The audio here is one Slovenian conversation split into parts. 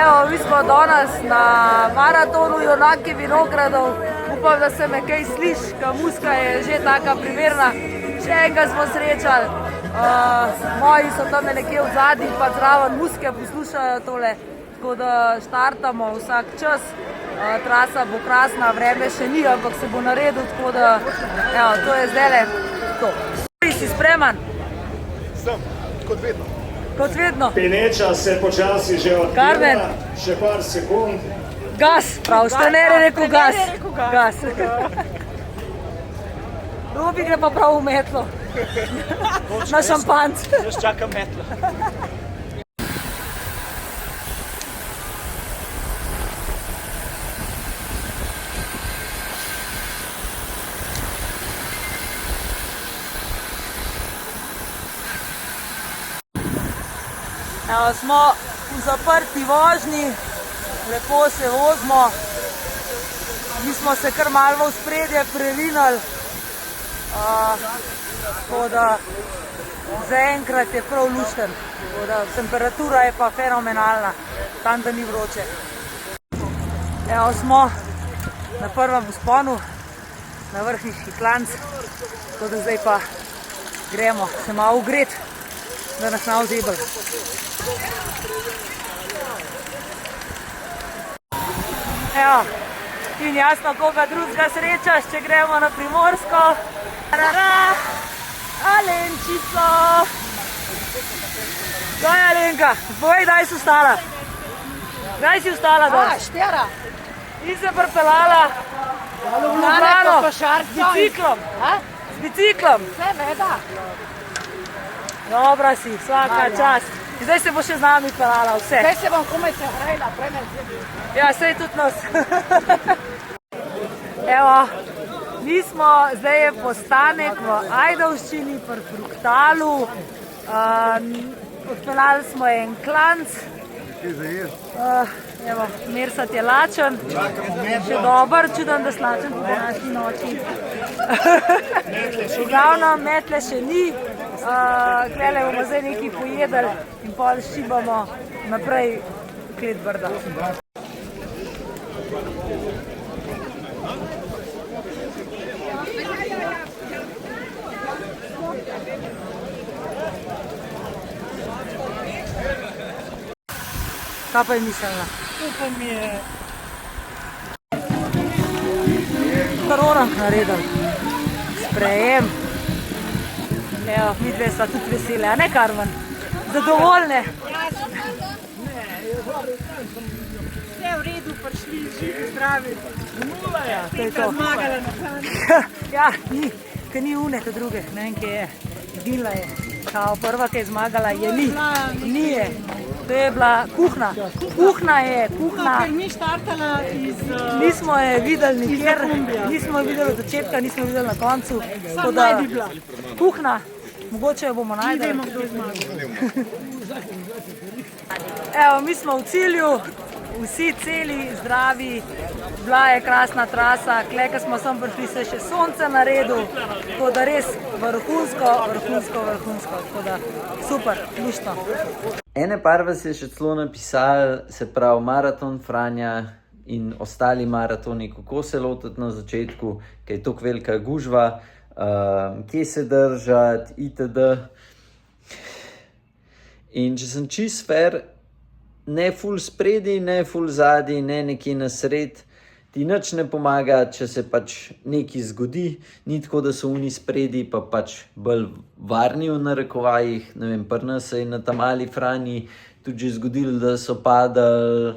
Evo, mi smo danes na maratonu Junaki vinogradov. Upam, da se me kaj sliši, ker muska je že taka primerna. Še enega smo srečali. Moji so tam nekje v zadnji, pa zraven muske poslušajo tole. Tako da štartamo vsak čas. Trasa bo krasna, vreme še ni, ampak se bo naredil, tako da evo, to je zdajle to. Si spreman? Sem, kot vedno. Kot vedno. Peneča se počasi že odpira, še par sekund. Gas, prav, trener je rekel gas. Gas. Robi gre pa prav v metlo. Na šampanc. Jaz čakam metlo. Evo, smo v zaprti vožnji, lepo se vozimo. Mi smo se kar malo v spredje previnali, tako da zaenkrat je prav lušten. Temperatura je pa fenomenalna, tam da ni vroče. Evo, smo na prvem vzponu, na vrhniški klanc, tako da zdaj pa gremo se malo ugret, da nas ne bo zeblo. Evo, in jasno, koga drugega srečaš, če gremo na Primorsko. Alenčico! Kdaj je Alenka? Povej, kdaj si vstala? Kdaj si vstala danes? Štera. In se pripeljala v Ljubljano z biciklom. Z biciklom. Seveda. Dobra si, vsaka čast. In zdaj se bo še z nami peljala vse. Zdaj se bom komaj se hrejla, prej me zjebi. Ja, sej tudi nas. Evo, mi smo, zdaj je postanek v Ajdovščini, pri Fruktalu. Odpeljali smo en klanc. Evo, Mersat je lačen. Še dober, čudem, da slačen po današnji noči. V glavnem, metle še ni. Klele bomo zdaj nekaj pojedli in pol šibamo naprej v Klet Brda. Kaj pa je mislila? Upam mi je... Kar orang naredil. Sprejem. Evo, mi dve sva tudi vesele, a ne Karmen? Zadovoljne? Vse v redu, prišli, živi, zdravi. Nula je. Peka zmagala na planu. Ja, ni, ker ni une, te druge, ne vem, kje je. Bila je. Kao prva, ki je zmagala, je ni. Ni je. To je bila kuhna. Kuhna je, kuhna. Ker ni štartala iz... Nismo je videli nikjer, Zakumbija. nismo jo videli od začetka, nismo jo videli na koncu. Sam naj bi bila. Kuhna, mogoče jo bomo Mi najdeli. vemo, kdo je zmagal. Evo, mi smo v cilju, vsi celi, zdravi, bila je krasna trasa, kle, ko smo sem prišli, se še sonce naredil, tako da res vrhunsko, tako da super, luštno. Ene par vas je še celo napisali, se pravi Maraton Franja in ostali maratoni, kako se lotiti na začetku, kaj je toliko velika gužva, kje se držati, itd. In če sem čist fair, ne ful spredi, ne ful zadi, ne nekje na sred, ti nič ne pomaga, če se pač nekaj zgodi, ni tako, da so oni spredi, pa pač bolj varni v narekovajih, ne vem, pri nas se je na tam mali Franji tudi že zgodilo, da so padali,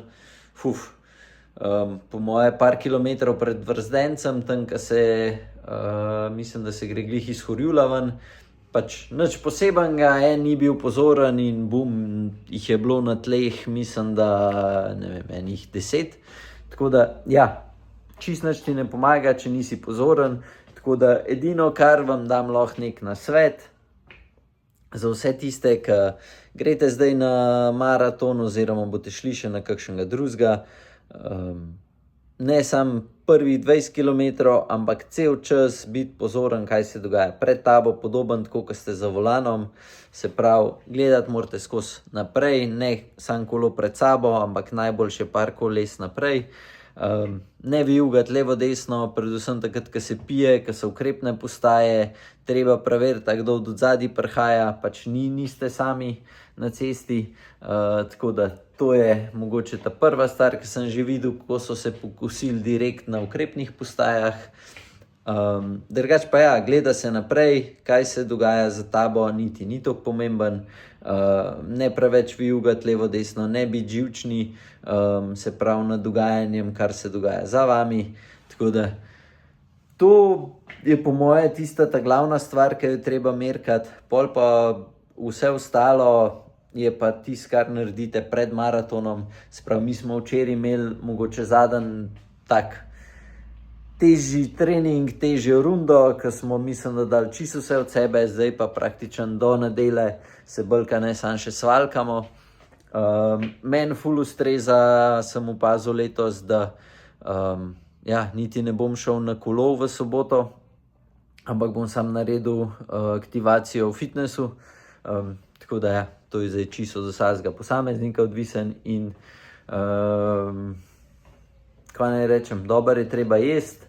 po moje par kilometrov pred Vrzdencem, tam, ko se, mislim, da se gre glih iz Horjula ven, pač nič posebenega, en ni bil pozoren in bum, jih je bilo na tleh, mislim, da, ne vem, enih 10. Tako da, ja, čist nič ti ne pomaga, če nisi pozoren. Tako da, edino, kar vam dam lahko nek nasvet, za vse tiste, ki greste zdaj na maraton oziroma boste šli še na kakšnega drugega, ne sam prvih 20 km, ampak cel čas biti pozoren, kaj se dogaja pred tabo, podoben tako, kot ste za volanom. Se pravi, gledati morate skozi naprej, ne samo kolo pred sabo, ampak najboljše par koles naprej. Ne vijugati levo desno, predvsem takrat, ko se pije, ko so ukrepne postaje, treba preveriti, kdo od zadaj prihaja, pač niste sami na cesti, tako da to je mogoče ta prva stvar, ki sem že videl, ko so se pokusili direkt na ukrepnih postajah. Drugač pa ja, gleda se naprej, kaj se dogaja za tabo, niti ni tako pomemben, ne preveč vijugati levo desno, ne biti živčni, se pravi nad dogajanjem, kar se dogaja za vami, tako da to je po moje tista ta glavna stvar, ki jo treba merkati, pol pa vse ostalo je pa tisto, kar naredite pred maratonom. Se pravi, mi smo včeraj imeli mogoče zadnji tak težji trening, težjo rundo, ko smo mislim, da dali čisto vse od sebe, zdaj pa praktično do nedelje se bolj ne samo še svalkamo. Meni ful ustreza, sem opazil letos, da niti ne bom šel na kolo v soboto, ampak bom sam naredil aktivacijo v fitnessu, tako da ja, to je zdaj čisto za vsakega posameznika odvisen in kaj naj rečem, dober je treba jesti,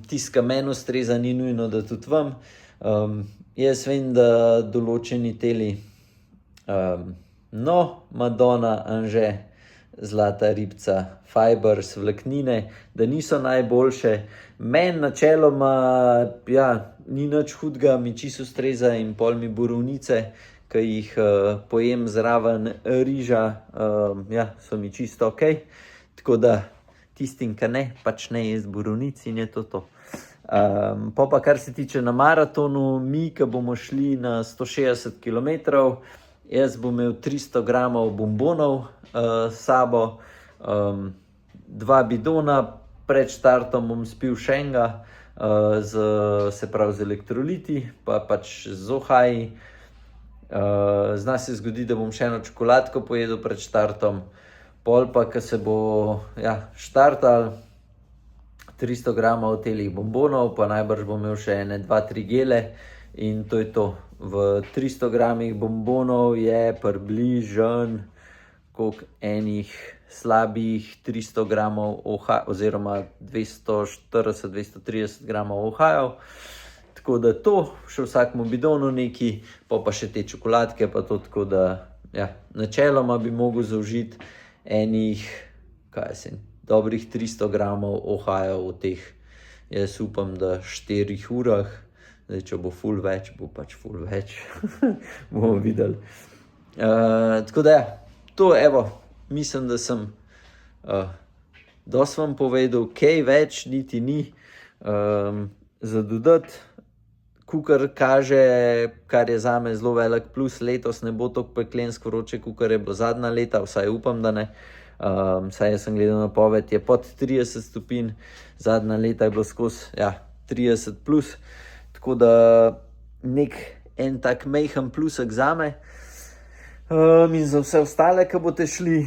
tisto, kar meni ustreza, ni nujno, da tudi vam. Jaz vem, da določeni teli Madonna, Anže, Zlata ribca, Fibers, vlaknine, da niso najboljše. Meni načeloma, ni nič hudega, mi čisto ustreza in pol mi borovnice, ki jih pojem zraven riža, so mi čisto ok. Tako da tistim, ki ne, pač ne jesti borovnic in je to. Pa kar se tiče na maratonu, mi, ki bomo šli na 160 km, jaz bom imel 300 gramov bombonov s sabo, 2 bidona, pred štartom bom spil še enega, se pravi z elektroliti, pa pač z ohaji. Zna se zgodi, da bom še eno čokoladko pojedel pred štartom, pol pa, ko se bo štartal, 300 gramov telih bombonov, pa najbrž bom imel še ene 2-3 gele in to je to. V 300 gramih bombonov je približno koliko enih slabih 300 gramov oziroma 240-230 gramov ohajev. Tako da to, še vsakmu bidonu neki, pa še te čokoladke, pa to tako da, načeloma bi mogel zaužiti enih, dobrih 300 gramov ohajev v teh, jaz upam, da 4 urah, zdaj, če bo ful več, bo pač ful več, bomo videli. Tako da to mislim, da sem dosti vam povedal, kaj več niti ni za dodati. Kukor kaže, kar je zame zelo velik plus, letos ne bo tako peklensko vroče, kukor je bilo zadnja leta, vsaj upam, da ne. Saj jaz sem gledal napoved, je pod 30 stopinj, zadnja leta je bilo skozi 30 plus, tako da en tak mejhen plusek zame in za vse ostale, ki boste šli.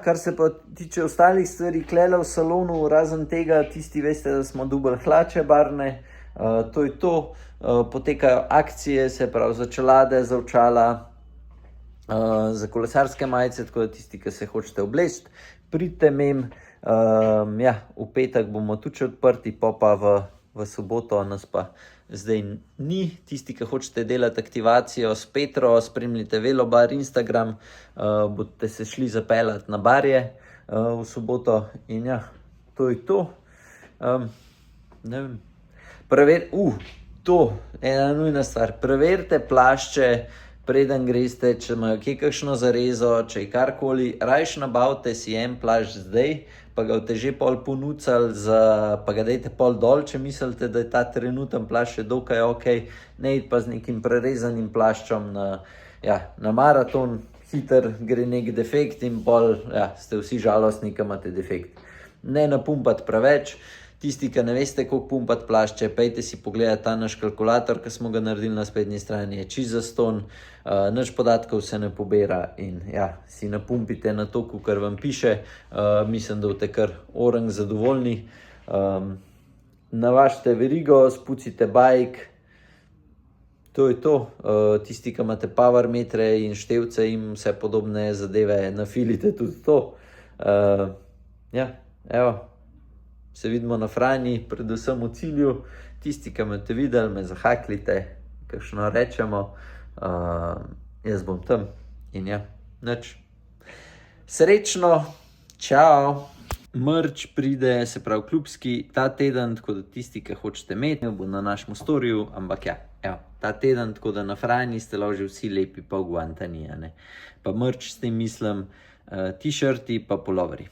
Kar se pa tiče ostalih stvari, klele v salonu, razen tega, tisti veste, da smo dobili hlače barvne, to je to, potekajo akcije, se pravi za čelade, za očala, za kolesarske majice, tako da tisti, ki se hočete obleči, pridite mem, v petek bomo tudi odprti, pa v soboto nas pa zdaj ni. Tisti, ki hočete delati aktivacijo s Petro, spremljite Velobar Instagram, boste se šli zapeljati na barje v soboto in to je to. Ne vem. To je ena nujna stvar. Preverite plašče, preden greste, če imajo kje kakšno zarezo, če je karkoli, rajš nabavite si en plašč zdaj, pa ga boste že pol ponucali, pa ga dajte pol dol, če mislite, da je ta trenuten plašč še dokaj ok, ne id pa z nekim prerezanim plaščom na maraton, hiter gre nek defekt in pol ste vsi žalostni, ki imate defekt. Ne napumpati preveč, Tisti, ki ne veste, koliko pumpati plašče, pejte si pogledati ta naš kalkulator, ki smo ga naredili na spletni strani, je čisto zastonj, nič podatkov se ne pobira in ja, si napumpite na to, kar vam piše. Mislim, da boste kar orang zadovoljni. Navažite verigo, spucite bike, to je to. Tisti, ki imate power metre in števce in vse podobne zadeve, nafilite tudi to. Ja, evo, se vidimo na Franji, predvsem v cilju. Tisti, ki me te videli, me zahaklite, kakšno rečemo, jaz bom tam in ja, nič. Srečno, čao! Merch pride, se pravi klubski, ta teden, tako da tisti, ki hočete imeti, bo na našem storju, ampak ja, evo, ta teden, tako da na Franji ste lahko že vsi lepi pa v Guantaniji, ne. Pa merch s tem mislim, t-shirti pa puloverji.